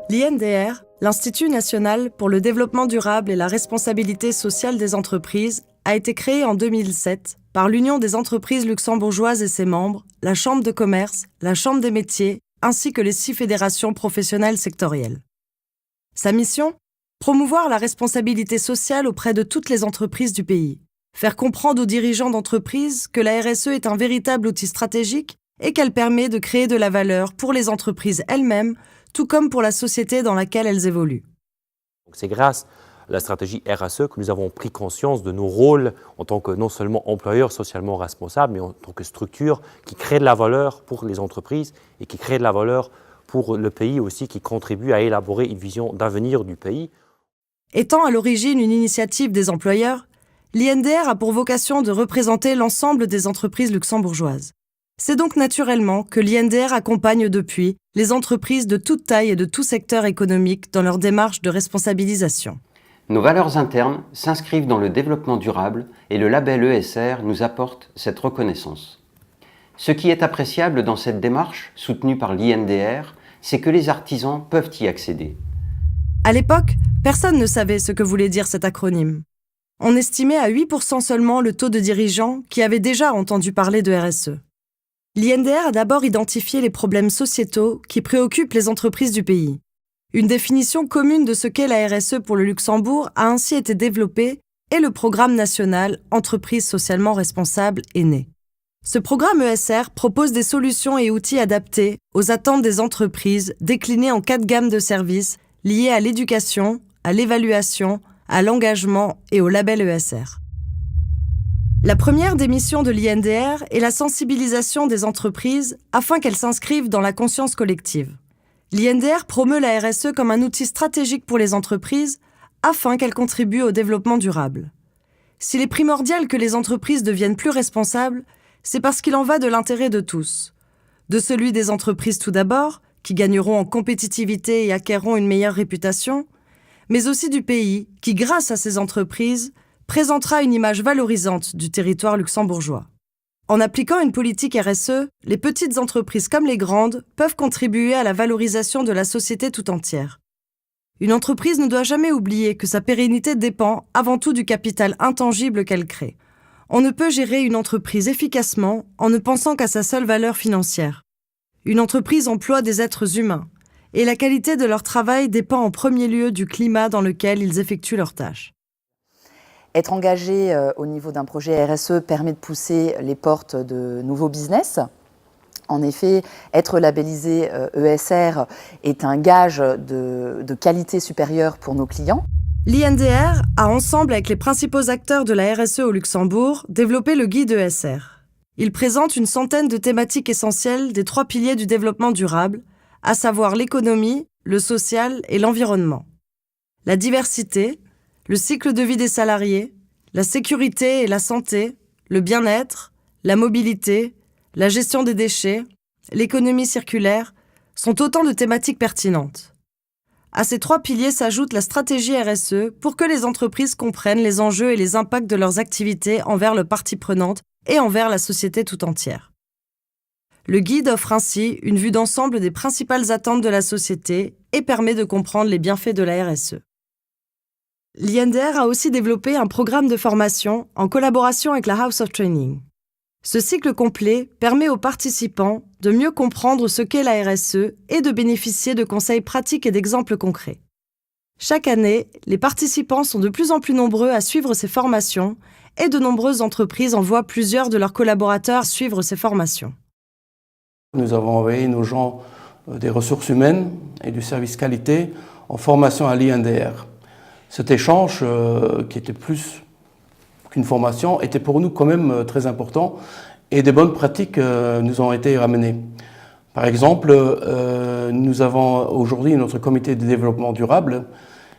L'INDR, l'Institut national pour le développement durable et la responsabilité sociale des entreprises, a été créé en 2007 par l'Union des entreprises luxembourgeoises et ses membres, la Chambre de commerce, la Chambre des métiers, ainsi que les 6 fédérations professionnelles sectorielles. Sa mission ? Promouvoir la responsabilité sociale auprès de toutes les entreprises du pays. Faire comprendre aux dirigeants d'entreprises que la RSE est un véritable outil stratégique et qu'elle permet de créer de la valeur pour les entreprises elles-mêmes, tout comme pour la société dans laquelle elles évoluent. C'est grâce à la stratégie RSE que nous avons pris conscience de nos rôles en tant que non seulement employeurs socialement responsables, mais en tant que structure qui crée de la valeur pour les entreprises et qui crée de la valeur pour le pays aussi, qui contribue à élaborer une vision d'avenir du pays. Étant à l'origine une initiative des employeurs, l'INDR a pour vocation de représenter l'ensemble des entreprises luxembourgeoises. C'est donc naturellement que l'INDR accompagne depuis les entreprises de toute taille et de tout secteur économique dans leur démarche de responsabilisation. Nos valeurs internes s'inscrivent dans le développement durable et le label ESR nous apporte cette reconnaissance. Ce qui est appréciable dans cette démarche, soutenue par l'INDR, c'est que les artisans peuvent y accéder. À l'époque, personne ne savait ce que voulait dire cet acronyme. On estimait à 8% seulement le taux de dirigeants qui avaient déjà entendu parler de RSE. L'INDR a d'abord identifié les problèmes sociétaux qui préoccupent les entreprises du pays. Une définition commune de ce qu'est la RSE pour le Luxembourg a ainsi été développée et le programme national Entreprises socialement responsables est né. Ce programme ESR propose des solutions et outils adaptés aux attentes des entreprises déclinés en 4 gammes de services liés à l'éducation, à l'évaluation, à l'engagement et au label ESR. La première des missions de l'INDR est la sensibilisation des entreprises afin qu'elles s'inscrivent dans la conscience collective. L'INDR promeut la RSE comme un outil stratégique pour les entreprises afin qu'elles contribuent au développement durable. S'il est primordial que les entreprises deviennent plus responsables, c'est parce qu'il en va de l'intérêt de tous. De celui des entreprises tout d'abord, qui gagneront en compétitivité et acquerront une meilleure réputation, mais aussi du pays qui, grâce à ces entreprises, présentera une image valorisante du territoire luxembourgeois. En appliquant une politique RSE, les petites entreprises comme les grandes peuvent contribuer à la valorisation de la société tout entière. Une entreprise ne doit jamais oublier que sa pérennité dépend avant tout du capital intangible qu'elle crée. On ne peut gérer une entreprise efficacement en ne pensant qu'à sa seule valeur financière. Une entreprise emploie des êtres humains, et la qualité de leur travail dépend en premier lieu du climat dans lequel ils effectuent leurs tâches. Être engagé au niveau d'un projet RSE permet de pousser les portes de nouveaux business. En effet, être labellisé ESR est un gage de qualité supérieure pour nos clients. L'INDR a, ensemble avec les principaux acteurs de la RSE au Luxembourg, développé le guide ESR. Il présente une centaine de thématiques essentielles des 3 piliers du développement durable, à savoir l'économie, le social et l'environnement. La diversité, le cycle de vie des salariés, la sécurité et la santé, le bien-être, la mobilité, la gestion des déchets, l'économie circulaire sont autant de thématiques pertinentes. À ces 3 piliers s'ajoute la stratégie RSE pour que les entreprises comprennent les enjeux et les impacts de leurs activités envers leurs parties prenantes et envers la société tout entière. Le guide offre ainsi une vue d'ensemble des principales attentes de la société et permet de comprendre les bienfaits de la RSE. L'INDR a aussi développé un programme de formation en collaboration avec la House of Training. Ce cycle complet permet aux participants de mieux comprendre ce qu'est la RSE et de bénéficier de conseils pratiques et d'exemples concrets. Chaque année, les participants sont de plus en plus nombreux à suivre ces formations et de nombreuses entreprises envoient plusieurs de leurs collaborateurs suivre ces formations. Nous avons envoyé nos gens des ressources humaines et du service qualité en formation à l'INDR. Cet échange, qui était plus qu'une formation, était pour nous quand même très important et des bonnes pratiques nous ont été ramenées. Par exemple, nous avons aujourd'hui notre comité de développement durable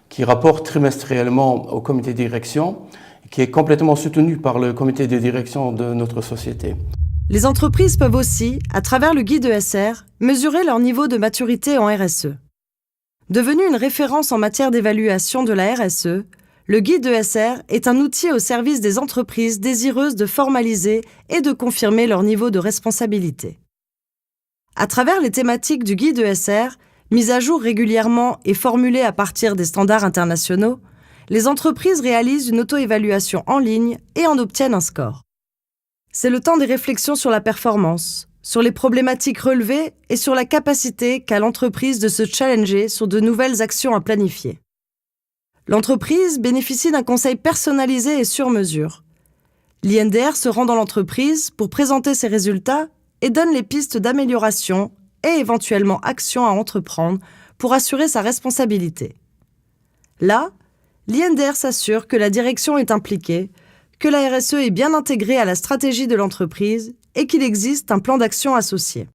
qui rapporte trimestriellement au comité de direction, qui est complètement soutenu par le comité de direction de notre société. Les entreprises peuvent aussi, à travers le guide ESR, mesurer leur niveau de maturité en RSE. Devenu une référence en matière d'évaluation de la RSE, le guide ESR est un outil au service des entreprises désireuses de formaliser et de confirmer leur niveau de responsabilité. À travers les thématiques du guide ESR, Mises à jour régulièrement et formulées à partir des standards internationaux, les entreprises réalisent une auto-évaluation en ligne et en obtiennent un score. C'est le temps des réflexions sur la performance, sur les problématiques relevées et sur la capacité qu'a l'entreprise de se challenger sur de nouvelles actions à planifier. L'entreprise bénéficie d'un conseil personnalisé et sur mesure. L'INDR se rend dans l'entreprise pour présenter ses résultats et donne les pistes d'amélioration et éventuellement actions à entreprendre pour assurer sa responsabilité. Là, l'INDR s'assure que la direction est impliquée, que la RSE est bien intégrée à la stratégie de l'entreprise et qu'il existe un plan d'action associé.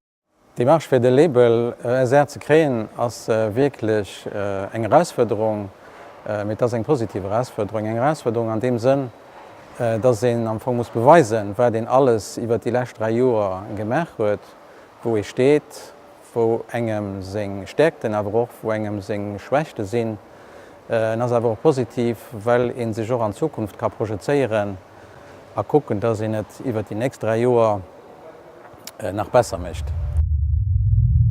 Die Marsch für das Label ESR zu kriegen, ist wirklich eine Herausforderung, mit das eine positive Herausforderung. Eine Herausforderung in dem Sinn, dass sie am Anfang muss beweisen, was denn alles über die letzten 3 Jahre gemacht hat, wo steht, wo engem seine Stärken, aber auch wo engem seine Schwächen sind. Das ist aber auch positiv, weil ihn sich auch in Zukunft kann projizieren und gucken, dass sie nicht über die nächsten 3 Jahre noch besser möchte.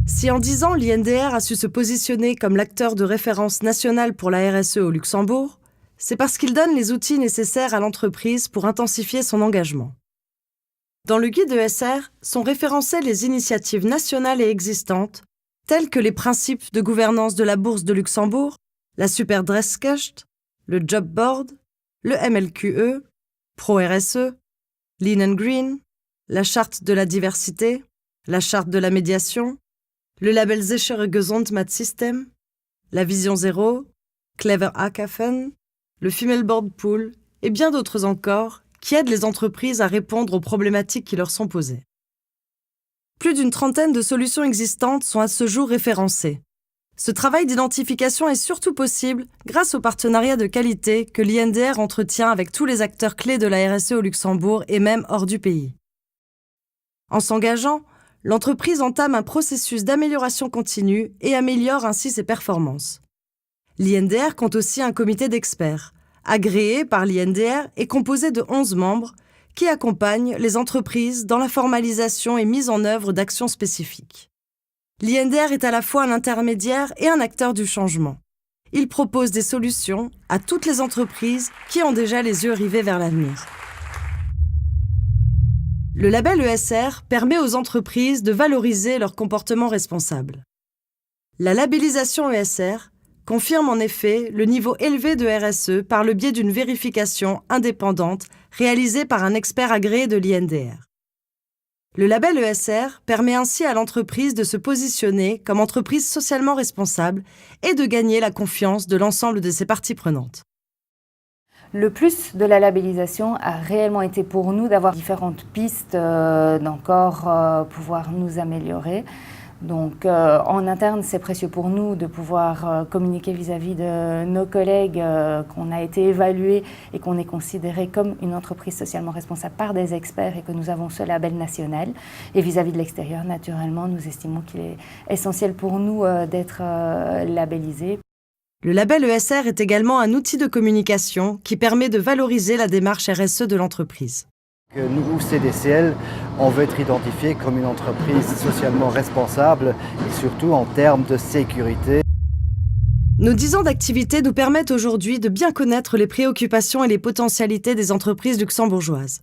Si en 10 ans, l'INDR a su se positionner comme l'acteur de référence national pour la RSE au Luxembourg, c'est parce qu'il donne les outils nécessaires à l'entreprise pour intensifier son engagement. Dans le guide ESR sont référencées les initiatives nationales et existantes, telles que les principes de gouvernance de la Bourse de Luxembourg, la Superdresskast, le Job Board, le MLQE, Pro-RSE, Lean and Green, la Charte de la diversité, la Charte de la médiation, le label Sichere Gesundheitssystem, la Vision Zéro, Clever Hackathon, le Female Board Pool et bien d'autres encore qui aident les entreprises à répondre aux problématiques qui leur sont posées. Plus d'une trentaine de solutions existantes sont à ce jour référencées. Ce travail d'identification est surtout possible grâce au partenariat de qualité que l'INDR entretient avec tous les acteurs clés de la RSE au Luxembourg et même hors du pays. En s'engageant, l'entreprise entame un processus d'amélioration continue et améliore ainsi ses performances. L'INDR compte aussi un comité d'experts, agréé par l'INDR et composé de 11 membres, qui accompagnent les entreprises dans la formalisation et mise en œuvre d'actions spécifiques. L'INDR est à la fois un intermédiaire et un acteur du changement. Il propose des solutions à toutes les entreprises qui ont déjà les yeux rivés vers l'avenir. Le label ESR permet aux entreprises de valoriser leur comportement responsable. La labellisation ESR confirme en effet le niveau élevé de RSE par le biais d'une vérification indépendante réalisée par un expert agréé de l'INDR. Le label ESR permet ainsi à l'entreprise de se positionner comme entreprise socialement responsable et de gagner la confiance de l'ensemble de ses parties prenantes. Le plus de la labellisation a réellement été pour nous d'avoir différentes pistes d'encore pouvoir nous améliorer. Donc en interne, c'est précieux pour nous de pouvoir communiquer vis-à-vis de nos collègues qu'on a été évalués et qu'on est considéré comme une entreprise socialement responsable par des experts et que nous avons ce label national. Et vis-à-vis de l'extérieur, naturellement, nous estimons qu'il est essentiel pour nous d'être labellisés. Le label ESR est également un outil de communication qui permet de valoriser la démarche RSE de l'entreprise. Nous, CDCL, on veut être identifié comme une entreprise socialement responsable et surtout en termes de sécurité. Nos 10 ans d'activité nous permettent aujourd'hui de bien connaître les préoccupations et les potentialités des entreprises luxembourgeoises.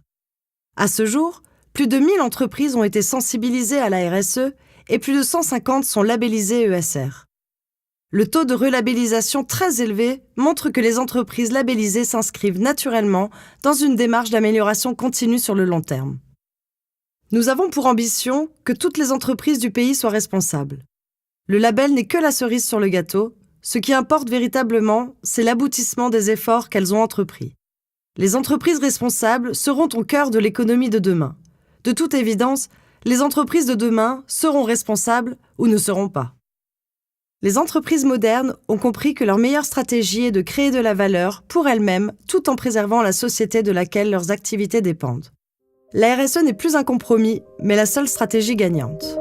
À ce jour, plus de 1000 entreprises ont été sensibilisées à la RSE et plus de 150 sont labellisées ESR. Le taux de relabellisation très élevé montre que les entreprises labellisées s'inscrivent naturellement dans une démarche d'amélioration continue sur le long terme. Nous avons pour ambition que toutes les entreprises du pays soient responsables. Le label n'est que la cerise sur le gâteau. Ce qui importe véritablement, c'est l'aboutissement des efforts qu'elles ont entrepris. Les entreprises responsables seront au cœur de l'économie de demain. De toute évidence, les entreprises de demain seront responsables ou ne seront pas. Les entreprises modernes ont compris que leur meilleure stratégie est de créer de la valeur pour elles-mêmes tout en préservant la société de laquelle leurs activités dépendent. La RSE n'est plus un compromis, mais la seule stratégie gagnante.